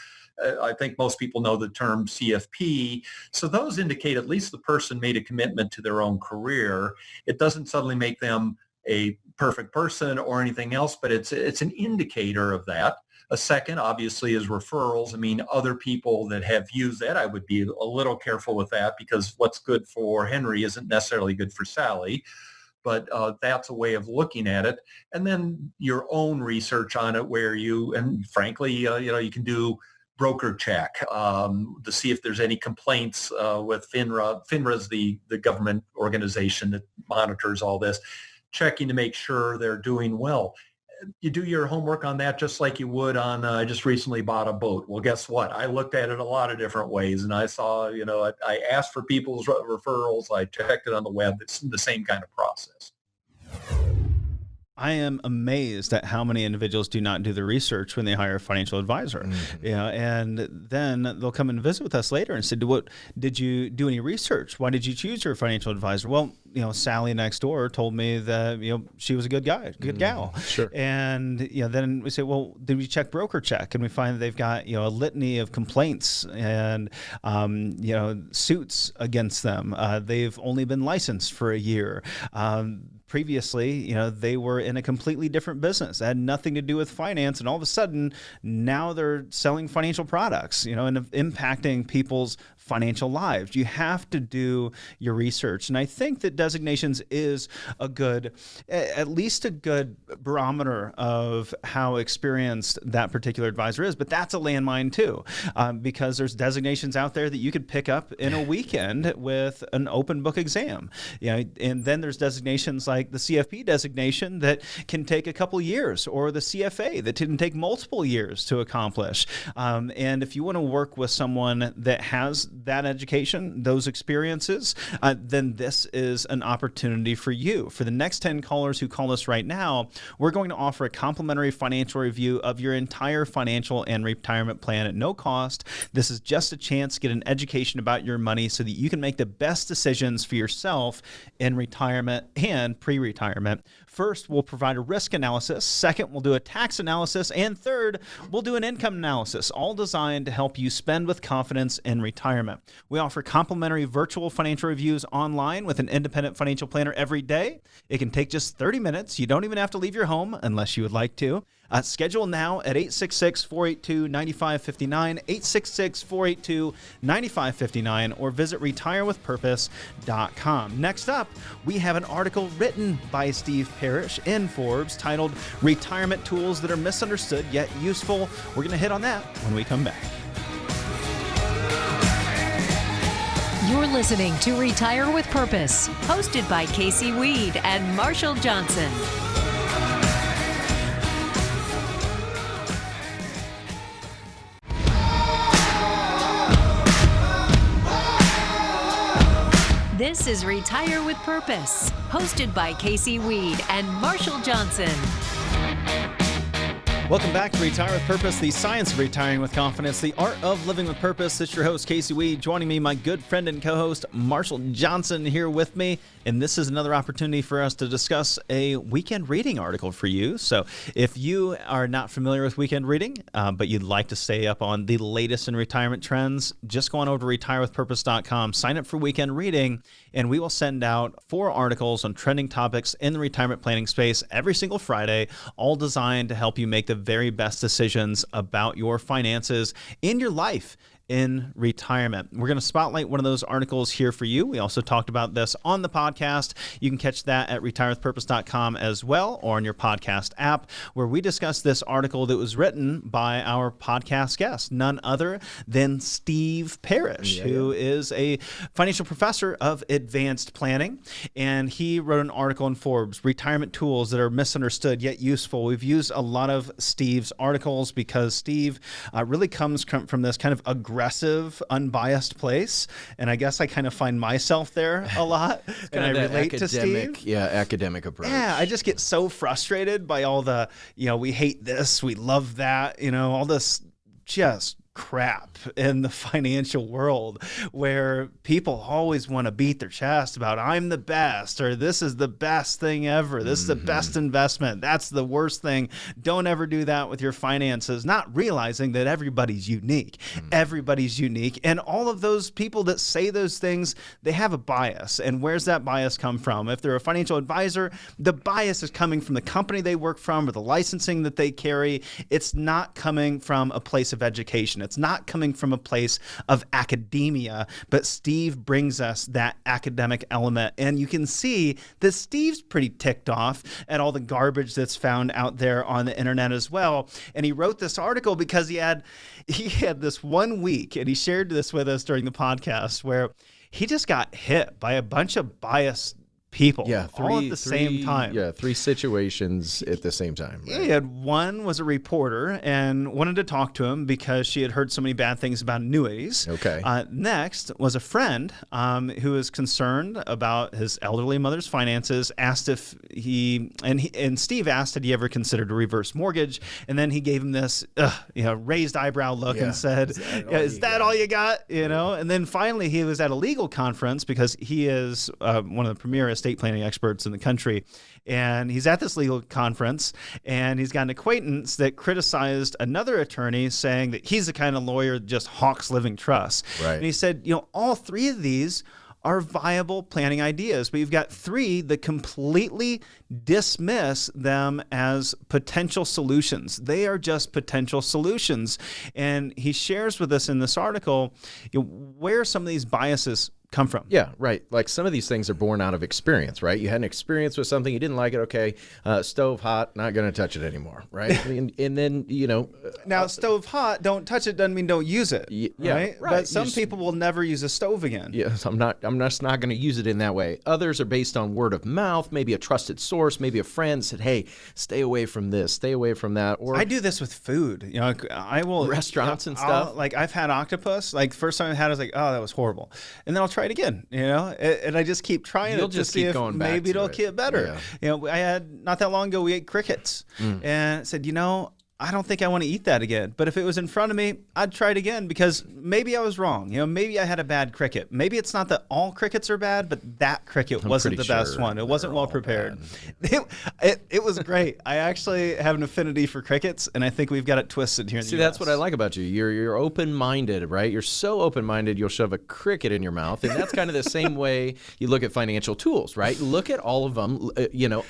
I think most people know the term CFP. So those indicate at least the person made a commitment to their own career. It doesn't suddenly make them a perfect person or anything else, but it's an indicator of that. A second, obviously, is referrals. Other people that have used that, I would be a little careful with that because what's good for Henry isn't necessarily good for Sally. But that's a way of looking at it. And then your own research on it where and frankly, you can do broker check to see if there's any complaints with FINRA. FINRA is the government organization that monitors all this, checking to make sure they're doing well. You do your homework on that just like you would on, I just recently bought a boat. Well, guess what? I looked at it a lot of different ways and I saw, I asked for people's referrals. I checked it on the web. It's the same kind of process. I am amazed at how many individuals do not do the research when they hire a financial advisor. Mm-hmm. And then they'll come and visit with us later and say, "What did you do any research? Why did you choose your financial advisor?" Well, Sally next door told me that she was a good gal. Sure. And then we say, "Well, did we check broker check?" And we find that they've got a litany of complaints and suits against them. They've only been licensed for a year. Previously, they were in a completely different business. It had nothing to do with finance. And all of a sudden, now they're selling financial products, and impacting people's financial lives. You have to do your research. And I think that designations is at least a good barometer of how experienced that particular advisor is. But that's a landmine too, because there's designations out there that you could pick up in a weekend with an open book exam. And then there's designations like the CFP designation that can take a couple years, or the CFA that can take multiple years to accomplish. And if you want to work with someone that has that education, those experiences, then this is an opportunity for you. For the next 10 callers who call us right now, we're going to offer a complimentary financial review of your entire financial and retirement plan at no cost. This is just a chance to get an education about your money so that you can make the best decisions for yourself in retirement and pre-retirement. First, we'll provide a risk analysis. Second, we'll do a tax analysis. And third, we'll do an income analysis, all designed to help you spend with confidence in retirement. We offer complimentary virtual financial reviews online with an independent financial planner every day. It can take just 30 minutes. You don't even have to leave your home unless you would like to. Schedule now at 866-482-9559, 866-482-9559, or visit retirewithpurpose.com. Next up, we have an article written by Steve Parrish in Forbes titled Retirement Tools That Are Misunderstood Yet Useful. We're going to hit on that when we come back. You're listening to Retire with Purpose, hosted by Casey Weed and Marshall Johnson. This is Retire with Purpose, hosted by Casey Weed and Marshall Johnson. Welcome back to Retire with Purpose, the science of retiring with confidence, the art of living with purpose. It's your host, Casey Weed. Joining me, my good friend and co-host, Marshall Johnson, here with me. And this is another opportunity for us to discuss a weekend reading article for you. So if you are not familiar with weekend reading, but you'd like to stay up on the latest in retirement trends, just go on over to retirewithpurpose.com, sign up for weekend reading, and we will send out 4 articles on trending topics in the retirement planning space every single Friday, all designed to help you make the very best decisions about your finances in your life in retirement. We're going to spotlight one of those articles here for you. We also talked about this on the podcast. You can catch that at retirewithpurpose.com as well, or on your podcast app, where we discuss this article that was written by our podcast guest, none other than Steve Parrish, who is a financial professor of advanced planning. And he wrote an article in Forbes, Retirement Tools That Are Misunderstood Yet Useful. We've used a lot of Steve's articles because Steve really comes from this kind of aggressive, unbiased place. And I guess I kind of find myself there a lot. And I relate to Steve. Yeah, academic approach. Yeah, I just get so frustrated by all the, we hate this, we love that, all this just crap in the financial world where people always want to beat their chest about I'm the best, or this is the best thing ever. This is the best investment. That's the worst thing. Don't ever do that with your finances, not realizing that everybody's unique. Everybody's unique. And all of those people that say those things, they have a bias. And where's that bias come from? If they're a financial advisor, the bias is coming from the company they work from or the licensing that they carry. It's not coming from a place of education. It's not coming from a place of academia, but Steve brings us that academic element. And you can see that Steve's pretty ticked off at all the garbage that's found out there on the internet as well. And he wrote this article because he had this one week, and he shared this with us during the podcast, where he just got hit by a bunch of biased people, Yeah, all at the same time. Yeah, 3 situations at the same time. Right? Yeah, he had one was a reporter and wanted to talk to him because she had heard so many bad things about annuities. Okay. Next was a friend who was concerned about his elderly mother's finances, asked if and Steve asked, had he ever considered a reverse mortgage? And then he gave him this raised eyebrow look and said, is that all you got? And then finally he was at a legal conference because he is one of the premier estate planning experts in the country. And he's at this legal conference and he's got an acquaintance that criticized another attorney saying that he's the kind of lawyer that just hawks living trusts. Right. And he said, all 3 of these are viable planning ideas, but you've got 3 that completely dismiss them as potential solutions. They are just potential solutions. And he shares with us in this article where some of these biases come from. Yeah, right. Like some of these things are born out of experience, right? You had an experience with something, you didn't like it, okay, stove hot, not going to touch it anymore, right? and then, Now, stove hot, don't touch it doesn't mean don't use it, right? But some people will never use a stove again. Yes, I'm just not going to use it in that way. Others are based on word of mouth, maybe a trusted source, maybe a friend said, hey, stay away from this, stay away from that. Or I do this with food. I will restaurants and stuff. Like I've had octopus. Like first time I had it, I was like, oh, that was horrible. And then I'll try it again, and I just keep trying You'll it just to see keep if going back maybe to it'll it. get better. Yeah. I had not that long ago, we ate crickets and I said, I don't think I want to eat that again. But if it was in front of me, I'd try it again because maybe I was wrong. Maybe I had a bad cricket. Maybe it's not that all crickets are bad, but that cricket wasn't the best one. It wasn't well prepared. It was great. I actually have an affinity for crickets, and I think we've got it twisted here in the See, US. that's what I like about you. You're open-minded, right? You're so open-minded, you'll shove a cricket in your mouth. And that's kind of the same way you look at financial tools, right? Look at all of them,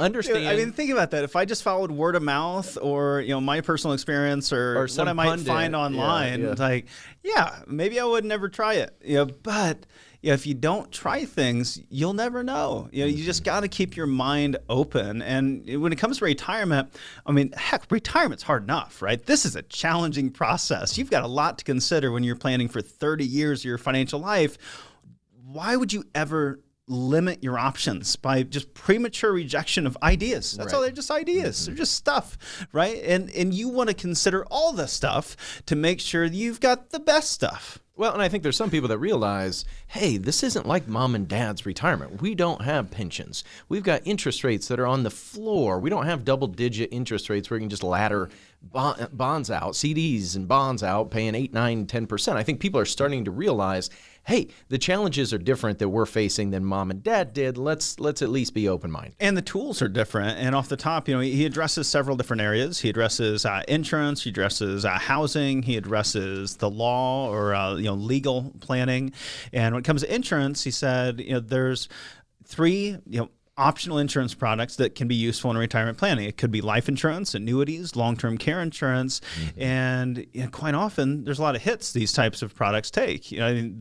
understand. I mean, think about that. If I just followed word of mouth or, my personal experience or what I might pundit, find online, it's like, maybe I would never try it. But if you don't try things, you'll never know. You just got to keep your mind open. And when it comes to retirement, I mean, heck, retirement's hard enough, right? This is a challenging process. You've got a lot to consider when you're planning for 30 years of your financial life. Why would you ever limit your options by just premature rejection of ideas? That's all. They're just ideas. They're just stuff, right? And you want to consider all the stuff to make sure you've got the best stuff. Well, and I think there's some people that realize, hey, this isn't like mom and dad's retirement. We don't have pensions. We've got interest rates that are on the floor. We don't have double-digit interest rates where you can just ladder bonds out, CDs and bonds out, paying 8, 9, 10%. I think people are starting to realize, hey, the challenges are different that we're facing than mom and dad did. Let's at least be open-minded. And the tools are different. And off the top, he addresses several different areas. He addresses insurance. He addresses housing. He addresses the law or legal planning. And when it comes to insurance, he said, there's 3, optional insurance products that can be useful in retirement planning. It could be life insurance, annuities, long-term care insurance, and quite often there's a lot of hits these types of products take. And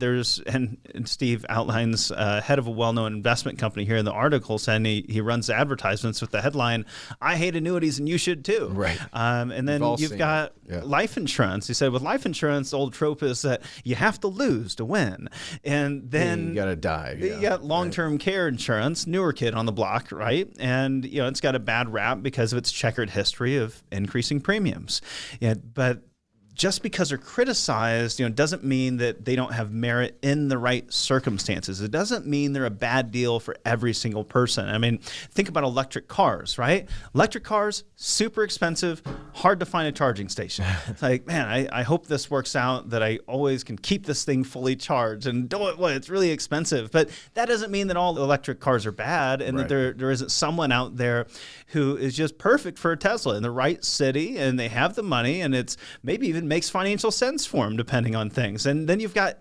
Steve outlines head of a well-known investment company here in the article, saying he runs advertisements with the headline, "I hate annuities and you should too." Right. And then you've got life insurance. He said with life insurance, the old trope is that you have to lose to win, and then you got to die. You got long-term care insurance, newer kid on the block, right? And it's got a bad rap because of its checkered history of increasing premiums. But just because they're criticized, doesn't mean that they don't have merit in the right circumstances. It doesn't mean they're a bad deal for every single person. I mean, think about electric cars, right? Electric cars, super expensive, hard to find a charging station. It's like, man, I hope this works out that I always can keep this thing fully charged. And it's really expensive. But that doesn't mean that all electric cars are bad and that there isn't someone out there who is just perfect for a Tesla in the right city and they have the money and it's maybe even makes financial sense for them depending on things. And then you've got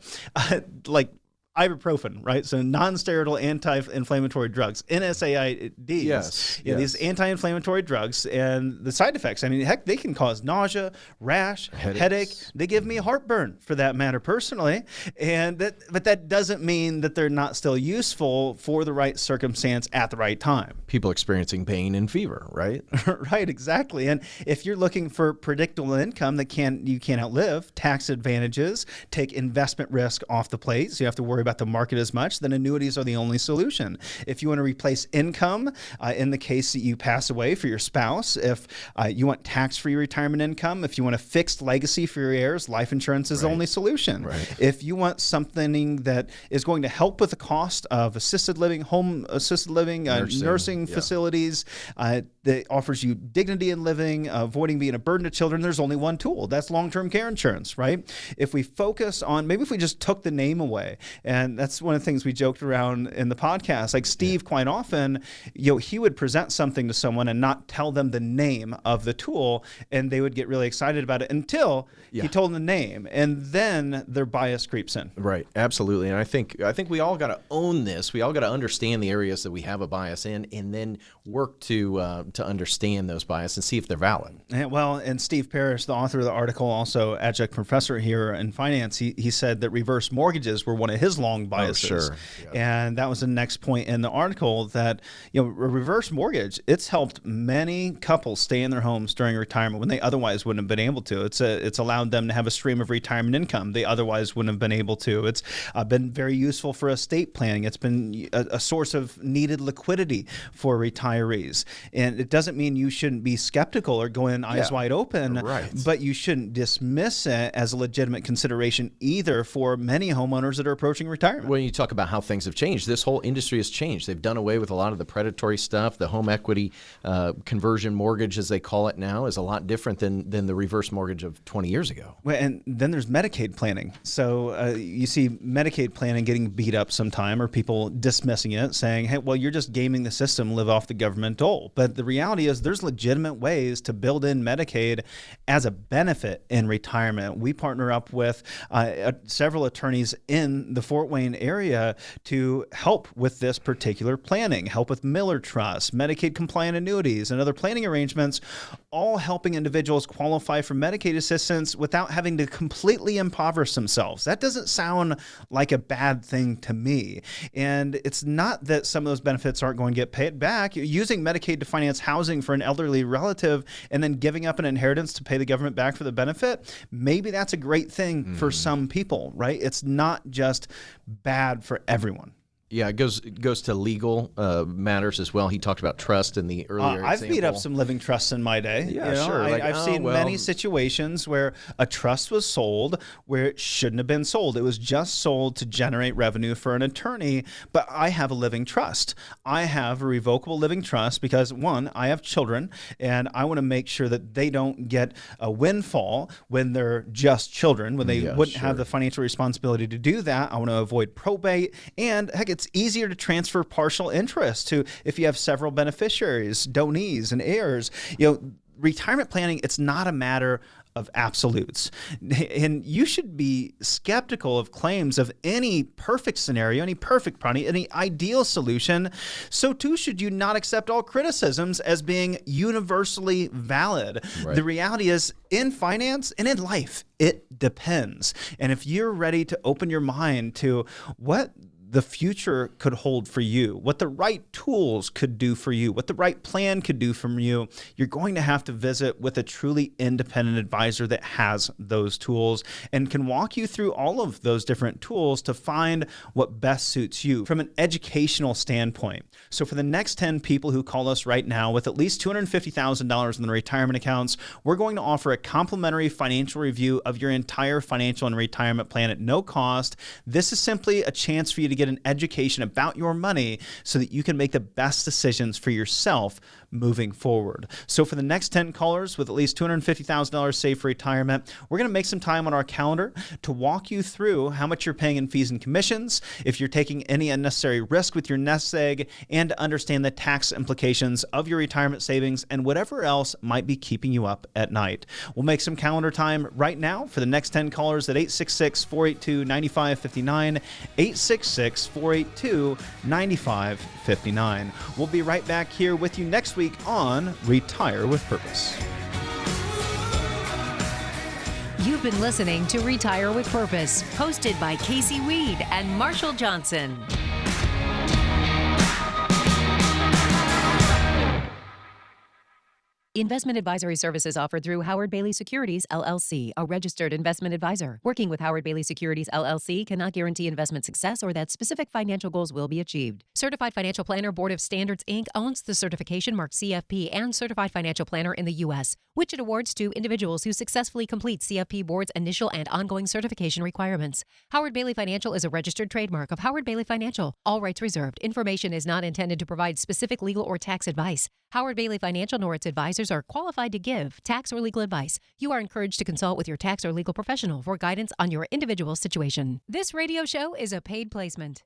like ibuprofen, right? So non-steroidal anti-inflammatory drugs, NSAIDs. Yes. These anti-inflammatory drugs and the side effects. I mean, heck, they can cause nausea, rash, headache. They give me heartburn for that matter personally. But that doesn't mean that they're not still useful for the right circumstance at the right time. People experiencing pain and fever, right? Right, exactly. And if you're looking for predictable income that you can't outlive, tax advantages, take investment risk off the plate, so you have to worry about the market as much, then annuities are the only solution. If you want to replace income, in the case that you pass away for your spouse, if you want tax-free retirement income, if you want a fixed legacy for your heirs, life insurance is the only solution. If you want something that is going to help with the cost of assisted living, home assisted living, nursing facilities, that offers you dignity in living, avoiding being a burden to children, there's only one tool. That's long-term care insurance, right? If we focus on, maybe if we just took the name away, and that's one of the things we joked around in the podcast, like Steve quite often, he would present something to someone and not tell them the name of the tool, and they would get really excited about it until he told them the name, and then their bias creeps in. Right, absolutely. And I think we all got to own this. We all got to understand the areas that we have a bias in, and then work to understand those biases and see if they're valid. And Steve Parrish, the author of the article, also adjunct professor here in finance, he said that reverse mortgages were one of his long biases. And that was the next point in the article, that a reverse mortgage, it's helped many couples stay in their homes during retirement when they otherwise wouldn't have been able to. It's allowed them to have a stream of retirement income they otherwise wouldn't have been able to. It's been very useful for estate planning. It's been a source of needed liquidity for retirees. And it doesn't mean you shouldn't be skeptical or go in eyes wide open, but you shouldn't dismiss it as a legitimate consideration either for many homeowners that are approaching retirement. When you talk about how things have changed, this whole industry has changed. They've done away with a lot of the predatory stuff. The home equity conversion mortgage, as they call it now, is a lot different than the reverse mortgage of 20 years ago. Well, and then there's Medicaid planning. So you see Medicaid planning getting beat up sometime, or people dismissing it, saying, hey, well, you're just gaming the system, live off the government dole. But the reality is there's legitimate ways to build in Medicaid as a benefit in retirement. We partner up with several attorneys in the Fort Wayne area to help with this particular planning, help with Miller Trust, Medicaid compliant annuities, and other planning arrangements, all helping individuals qualify for Medicaid assistance without having to completely impoverish themselves. That doesn't sound like a bad thing to me. And it's not that some of those benefits aren't going to get paid back. Using Medicaid to finance housing for an elderly relative and then giving up an inheritance to pay the government back for the benefit, maybe that's a great thing for some people, right? It's not just bad for everyone. Yeah, it goes to legal matters as well. He talked about trust in the earlier I've example. beat up some living trusts in my day. Yeah, sure. I've seen many situations where a trust was sold where it shouldn't have been sold. It was just sold to generate revenue for an attorney, but I have a living trust. I have a revocable living trust because, one, I have children, and I want to make sure that they don't get a windfall when they're just children, when they wouldn't have the financial responsibility to do that. I want to avoid probate, and heck, it's easier to transfer partial interest to if you have several beneficiaries, donees, and heirs. Retirement planning, it's not a matter of absolutes. And you should be skeptical of claims of any perfect scenario, any perfect product, any ideal solution. So too should you not accept all criticisms as being universally valid. The reality is, in finance and in life, it depends. And if you're ready to open your mind to what the future could hold for you, what the right tools could do for you, what the right plan could do for you, you're going to have to visit with a truly independent advisor that has those tools and can walk you through all of those different tools to find what best suits you from an educational standpoint. So for the next 10 people who call us right now with at least $250,000 in their retirement accounts, we're going to offer a complimentary financial review of your entire financial and retirement plan at no cost. This is simply a chance for you to get an education about your money so that you can make the best decisions for yourself moving forward. So for the next 10 callers with at least $250,000 saved for retirement, we're going to make some time on our calendar to walk you through how much you're paying in fees and commissions, if you're taking any unnecessary risk with your nest egg, and to understand the tax implications of your retirement savings and whatever else might be keeping you up at night. We'll make some calendar time right now for the next 10 callers at 866-482-9559, 866-482-9559. We'll be right back here with you next week on Retire with Purpose. You've been listening to Retire with Purpose, hosted by Casey Weed and Marshall Johnson. Investment advisory services offered through Howard Bailey Securities, LLC, a registered investment advisor. Working with Howard Bailey Securities, LLC cannot guarantee investment success or that specific financial goals will be achieved. Certified Financial Planner Board of Standards, Inc. owns the certification mark CFP and Certified Financial Planner in the U.S., which it awards to individuals who successfully complete CFP Board's initial and ongoing certification requirements. Howard Bailey Financial is a registered trademark of Howard Bailey Financial. All rights reserved. Information is not intended to provide specific legal or tax advice. Howard Bailey Financial nor its advisors are qualified to give tax or legal advice. You are encouraged to consult with your tax or legal professional for guidance on your individual situation. This radio show is a paid placement.